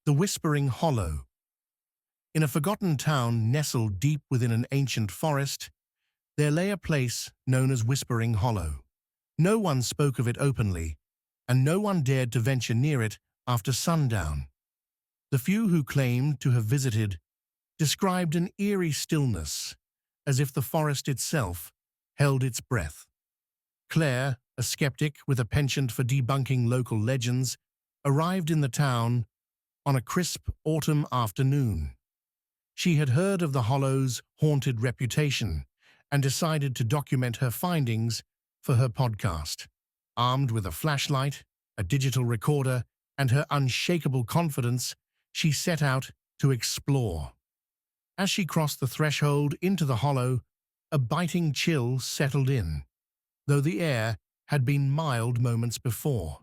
The Whispering Hollow. In a forgotten town nestled deep within an ancient forest, there lay a place known as Whispering Hollow. No one spoke of it openly, and no one dared to venture near it after sundown. The few who claimed to have visited described an eerie stillness, as if the forest itself held its breath. Claire, a skeptic with a penchant for debunking local legends, arrived in the town on a crisp autumn afternoon. She had heard of the Hollow's haunted reputation and decided to document her findings for her podcast. Armed with a flashlight, a digital recorder, and her unshakable confidence, she set out to explore. As she crossed the threshold into the Hollow, a biting chill settled in, though the air had been mild moments before.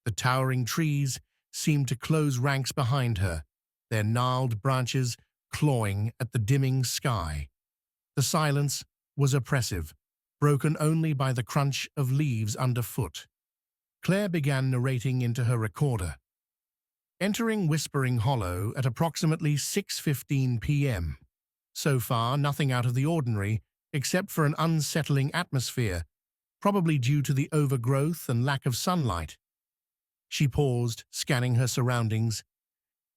The towering trees seemed to close ranks behind her, their gnarled branches clawing at the dimming sky. The silence was oppressive, broken only by the crunch of leaves underfoot. Claire began narrating into her recorder. Entering Whispering Hollow at approximately 6:15 p.m. So far, nothing out of the ordinary, except for an unsettling atmosphere, probably due to the overgrowth and lack of sunlight. She paused, scanning her surroundings.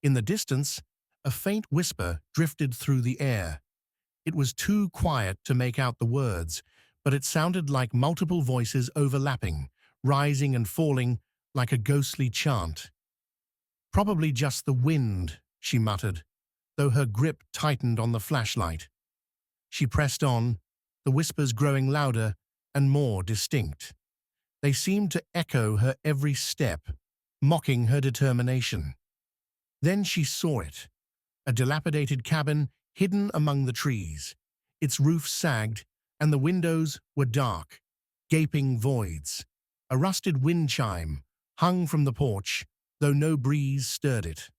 In the distance, a faint whisper drifted through the air. It was too quiet to make out the words, but it sounded like multiple voices overlapping, rising and falling like a ghostly chant. "Probably just the wind," she muttered, though her grip tightened on the flashlight. She pressed on, the whispers growing louder and more distinct. They seemed to echo her every step, mocking her determination. Then she saw it, a dilapidated cabin hidden among the trees. Its roof sagged, and the windows were dark, gaping voids. A rusted wind chime hung from the porch, though no breeze stirred it.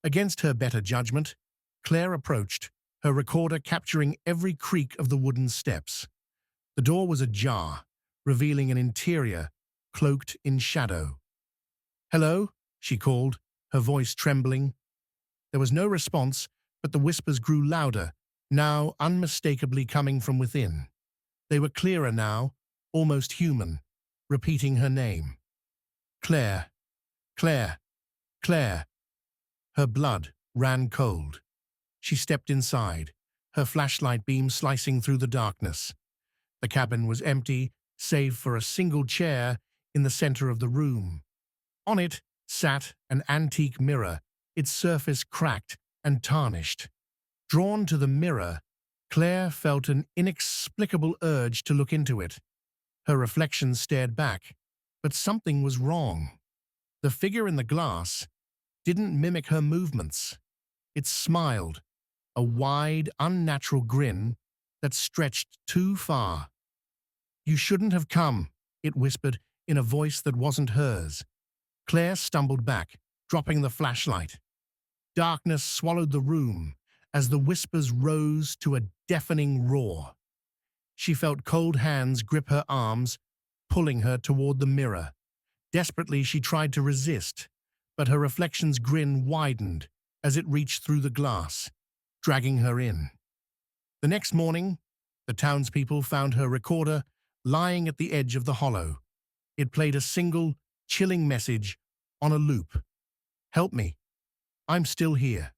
Against her better judgment, Claire approached, her recorder capturing every creak of the wooden steps. The door was ajar, revealing an interior cloaked in shadow. "Hello?" she called, her voice trembling. There was no response, but the whispers grew louder, now unmistakably coming from within. They were clearer now, almost human, repeating her name. "Claire, Claire, Claire." Her blood ran cold. She stepped inside, her flashlight beam slicing through the darkness. The cabin was empty, save for a single chair in the center of the room. On it sat an antique mirror, its surface cracked and tarnished. Drawn to the mirror, Claire felt an inexplicable urge to look into it. Her reflection stared back, but something was wrong. The figure in the glass didn't mimic her movements. It smiled, a wide, unnatural grin that stretched too far. "You shouldn't have come," it whispered in a voice that wasn't hers. Claire stumbled back, dropping the flashlight. Darkness swallowed the room as the whispers rose to a deafening roar. She felt cold hands grip her arms, pulling her toward the mirror. Desperately, she tried to resist, but her reflection's grin widened as it reached through the glass, dragging her in. The next morning, the townspeople found her recorder lying at the edge of the hollow. It played a single, chilling message on a loop. "Help me. I'm still here."